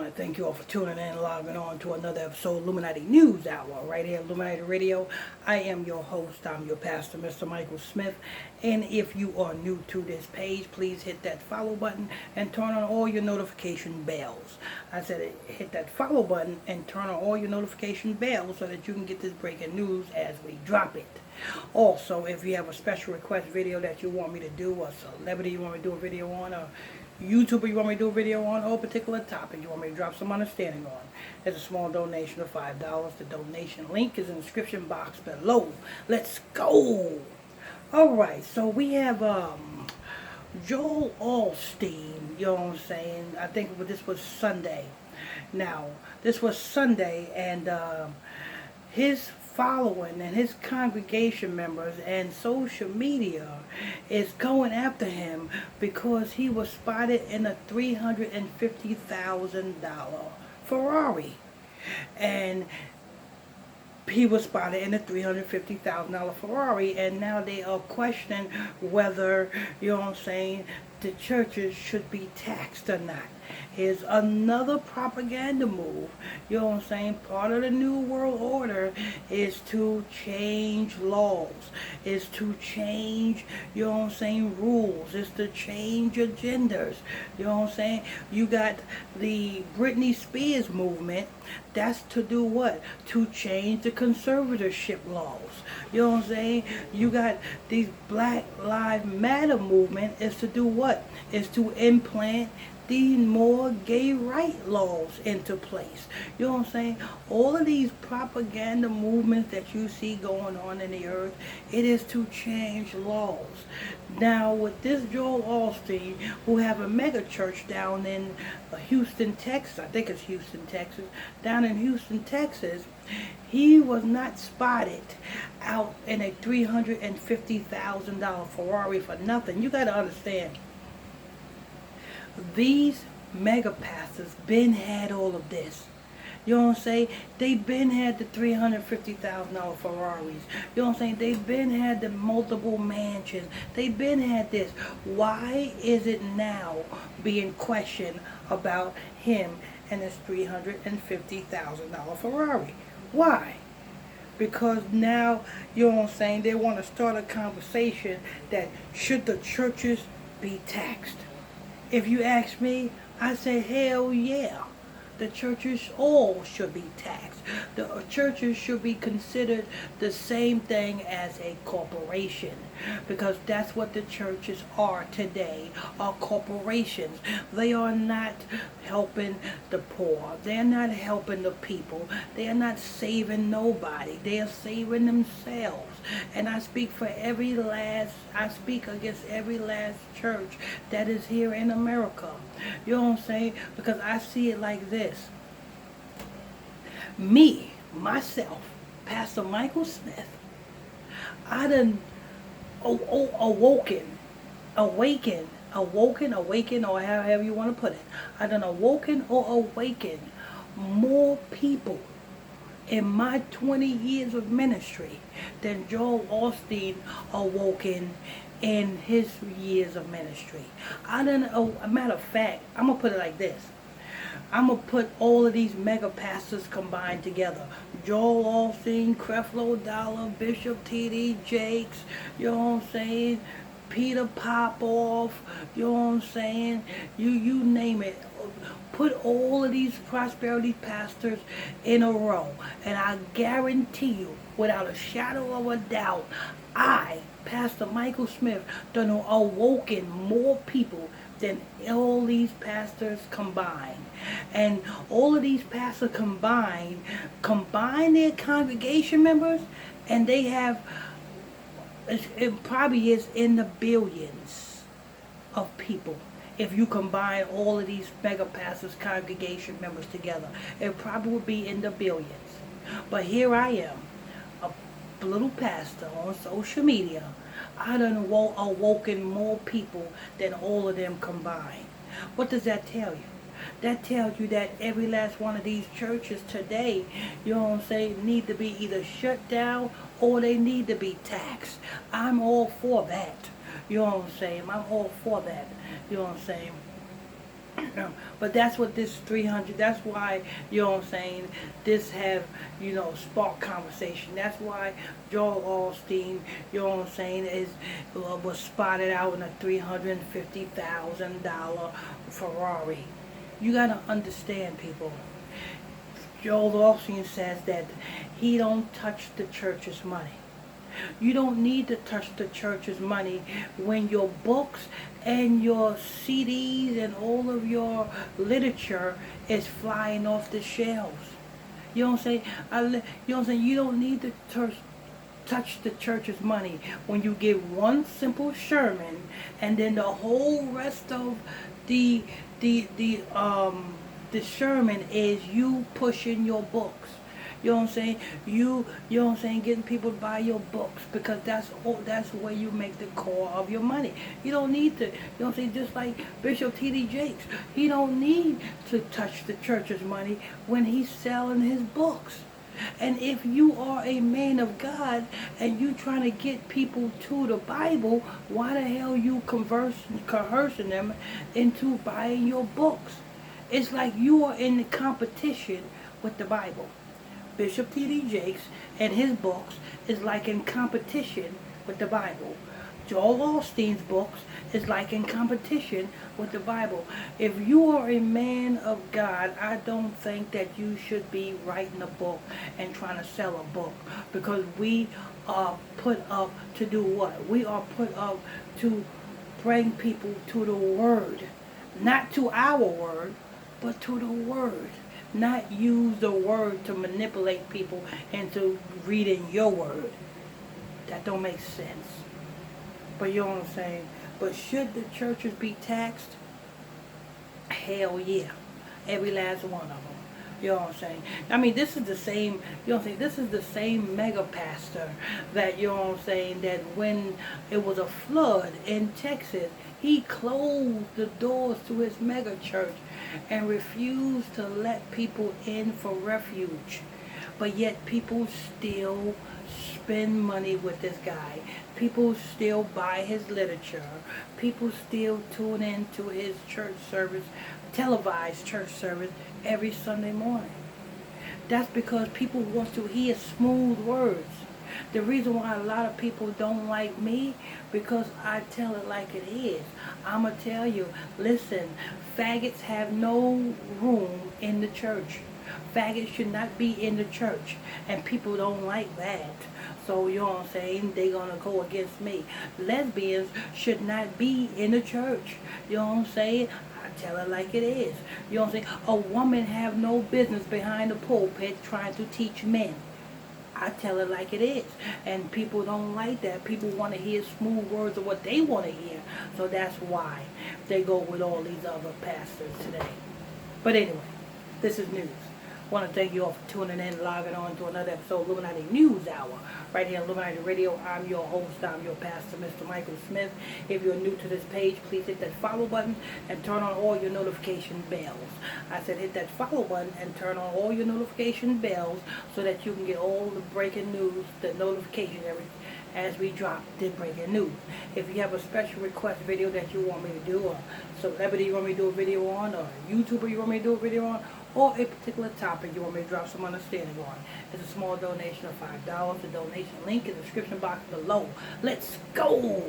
want to thank you all for tuning in and logging on to another episode of Illuminati News Hour right here at Illuminati Radio. I am your host. I'm your pastor, Mr. Michael Smith. And if you are new to this page, please hit that follow button and turn on all your notification bells. I said hit that follow button and turn on all your notification bells so that you can get this breaking news as we drop it. Also, if you have a special request video that you want me to do, a celebrity you want me to do a video on, a YouTuber you want me to do a video on, or a particular topic you want me to drop some understanding on, there's a small donation of $5. The donation link is in the description box below. Let's go! Alright, so we have Joel Osteen, you know what I'm saying? I think this was Sunday. Now, this was Sunday, and his following and his congregation members and social media is going after him because he was spotted in a $350,000 Ferrari. And he was spotted in a $350,000 Ferrari, and now they are questioning whether, you know what I'm saying, the churches should be taxed or not. Here's another propaganda move. You know what I'm saying? Part of the New World Order is to change laws. Is to change, you know what I'm saying, rules. Is to change agendas. You know what I'm saying? You got the Britney Spears movement. That's to do what? To change the conservatorship laws. You know what I'm saying? You got these Black Lives Matter movement is to do what? Is to implant these more gay right laws into place. You know what I'm saying? All of these propaganda movements that you see going on in the earth, it is to change laws. Now, with this Joel Osteen, who have a mega church down in Houston, Texas, I think it's Houston, Texas, down in Houston, Texas, he was not spotted out in a $350,000 Ferrari for nothing. You got to understand, these mega pastors been had all of this. You know what I'm saying? They been had the $350,000 Ferraris. You know what I'm saying? They been had the multiple mansions. They been had this. Why is it now being questioned about him and his $350,000 Ferrari? Why? Because now, you know what I'm saying, they want to start a conversation that should the churches be taxed. If you ask me, I say hell yeah. The churches all should be taxed. The churches should be considered the same thing as a corporation, because that's what the churches are today, are corporations. They are not helping the poor. They're not helping the people. They are not saving nobody. They are saving themselves. And I speak against every last church that is here in America. You know what I'm saying? Because I see it like this. Me, myself, Pastor Michael Smith, I done awakened, or however you want to put it. I done awoken or awakened more people in my 20 years of ministry than Joel Osteen awoken in his years of ministry. A matter of fact, I'm going to put it like this. I'm going to put all of these mega pastors combined together. Joel Osteen, Creflo Dollar, Bishop T.D. Jakes, you know what I'm saying, Peter Popoff, you know what I'm saying, you name it. Put all of these prosperity pastors in a row, and I guarantee you, without a shadow of a doubt, I, Pastor Michael Smith, done awoken more people than all these pastors combined. And all of these pastors combine their congregation members, and they have, it probably is in the billions of people. If you combine all of these mega pastors' congregation members together, it probably would be in the billions. But here I am, a little pastor on social media. I done awoken more people than all of them combined. What does that tell you? That tells you that every last one of these churches today, you know what I'm saying, need to be either shut down or they need to be taxed. I'm all for that. You know what I'm saying? I'm all for that. You know what I'm saying? No, but that's what this 300, that's why, you know what I'm saying, this have, sparked conversation. That's why Joel Osteen, you know what I'm saying, was spotted out in a $350,000 Ferrari. You gotta understand, people. Joel Osteen says that he don't touch the church's money. You don't need to touch the church's money when your books and your CDs and all of your literature is flying off the shelves. You know what I'm saying? You know what I'm saying? You don't need to touch the church's money when you give one simple sermon, and then the whole rest of the the the um the sermon is you pushing your books. You know what I'm saying? You know what I'm saying, getting people to buy your books, because that's where you make the core of your money. You don't need to, you know what I'm saying, just like Bishop T.D. Jakes, he don't need to touch the church's money when he's selling his books. And if you are a man of God and you trying to get people to the Bible, why the hell you coercing them into buying your books? It's like you are in the competition with the Bible. Bishop T.D. Jakes and his books is like in competition with the Bible. Joel Osteen's books is like in competition with the Bible. If you are a man of God, I don't think that you should be writing a book and trying to sell a book, because we are put up to do what? We are put up to bring people to the Word. Not to our word, but to the Word. Not use the Word to manipulate people into reading your word. That don't make sense. But you know what I'm saying? But should the churches be taxed? Hell yeah. Every last one of them. You know what I'm saying? I mean, this is the same, you know what I'm saying, this is the same mega pastor that, you know what I'm saying, that when it was a flood in Texas, he closed the doors to his mega church and refused to let people in for refuge. But yet people still spend money with this guy. People still buy his literature. People still tune in to his church service, televised church service, every Sunday morning. That's because people want to hear smooth words. The reason why a lot of people don't like me, because I tell it like it is. I'ma tell you, listen, faggots have no room in the church. Faggots should not be in the church, and people don't like that. So, you know what I'm saying, they gonna go against me. Lesbians should not be in the church. You know what I'm saying? I tell it like it is. You know what I'm saying? A woman have no business behind the pulpit trying to teach men. I tell it like it is. And people don't like that. People want to hear smooth words of what they want to hear. So that's why they go with all these other pastors today. But anyway, this is news. I want to thank you all for tuning in, logging on to another episode of Illuminati News Hour, right here on Illuminati Radio. I'm your host, I'm your pastor, Mr. Michael Smith. If you're new to this page, please hit that follow button and turn on all your notification bells. I said hit that follow button and turn on all your notification bells so that you can get all the breaking news, the notification as we drop the breaking news. If you have a special request video that you want me to do, or celebrity you want me to do a video on, or a YouTuber you want me to do a video on, or a particular topic you want me to drop some understanding on, it's a small donation of $5. The donation link in the description box below. Let's go!